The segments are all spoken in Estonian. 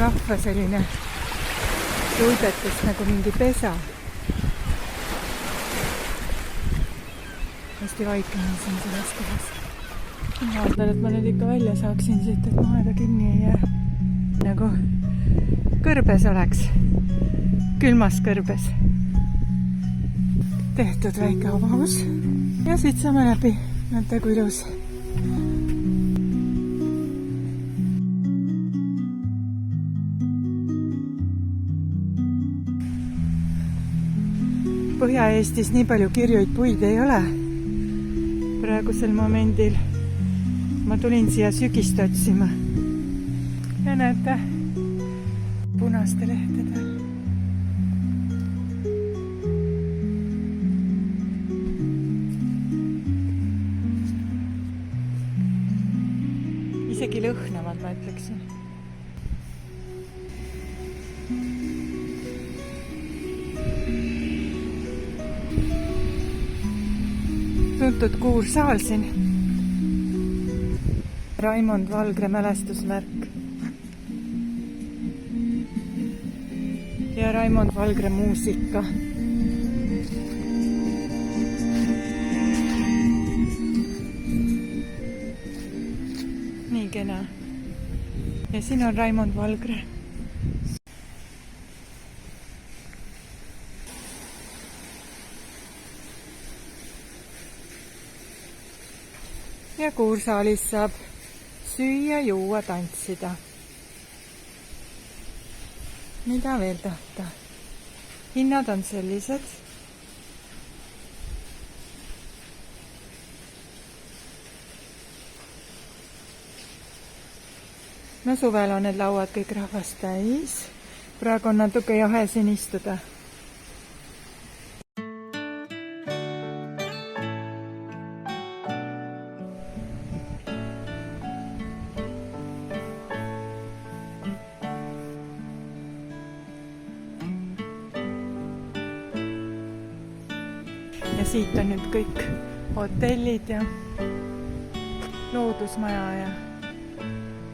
rahva selline uidetest nagu mingi pesa. hästi vaikne on siin selles kohas. Ma vaatan, et ma nüüd ikka välja saaksin siit, et maeda kinni ei jää. Nagu kõrbes oleks. Külmas kõrbes. Tehtud väike avavus. Ja siit saame läbi. Näete, kui ilus. Põhja-Eestis nii palju kirjuid puid ei ole. Praegusel momendil ma tulin siia sügist otsima. Ja näete, punaste lehtedel. Isegi lõhnavad, ma ütleksin. Tuntud kuursaal siin. Raimond Valgre mälestusmärk. Ja Raimond Valgre muusika. Nii kena. Ja siin on Raimond Valgre. Ja kuursaalis saab süüa, juua, tantsida. Mida veel tahta? Hinnad on sellised. No suvel on need lauad kõik rahvast täis. Praegu on natuke jahe siin istuda. Ja siit on nüüd kõik hotellid ja loodusmaja ja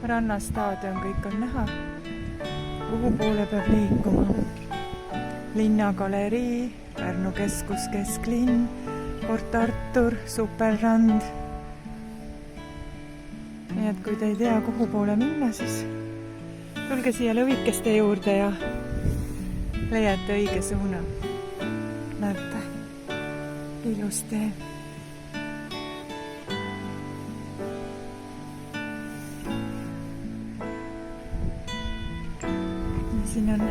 rannastaadion, kõik on näha. Kuhu poole peab liikuma? Linnagalerii, Pärnu keskus, kesklinn, Port Artur, Supelrand. Nii et kui te ei tea, kuhu poole minna, siis tulge siia lõvikeste juurde ja leiate õige suuna. Näete? Ilus tee. Siin on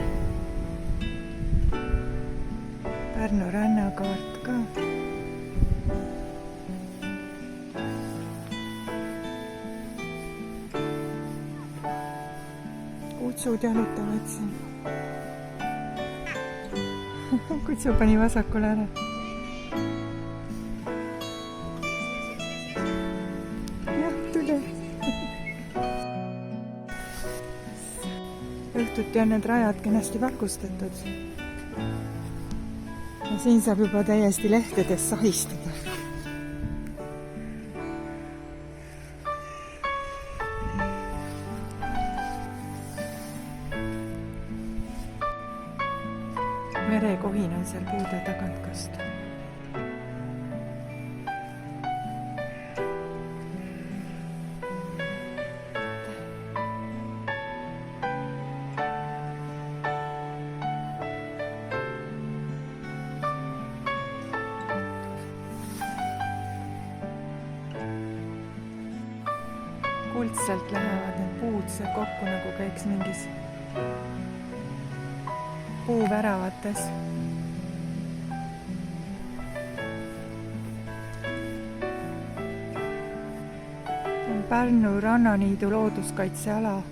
Pärnu rannakaart ka. Kutsud jalutavad siin. Kutsu pani vasakule ära. Õhtuti on need rajad kenasti valgustatud. Ja siin saab juba täiesti lehtedes sahistada. Merekohin on seal puude tagant kasta. Kuldselt lähevad need puud seal kokku, nagu käiks mingis puuväravates. Pärnu Rannaniidu looduskaitseala.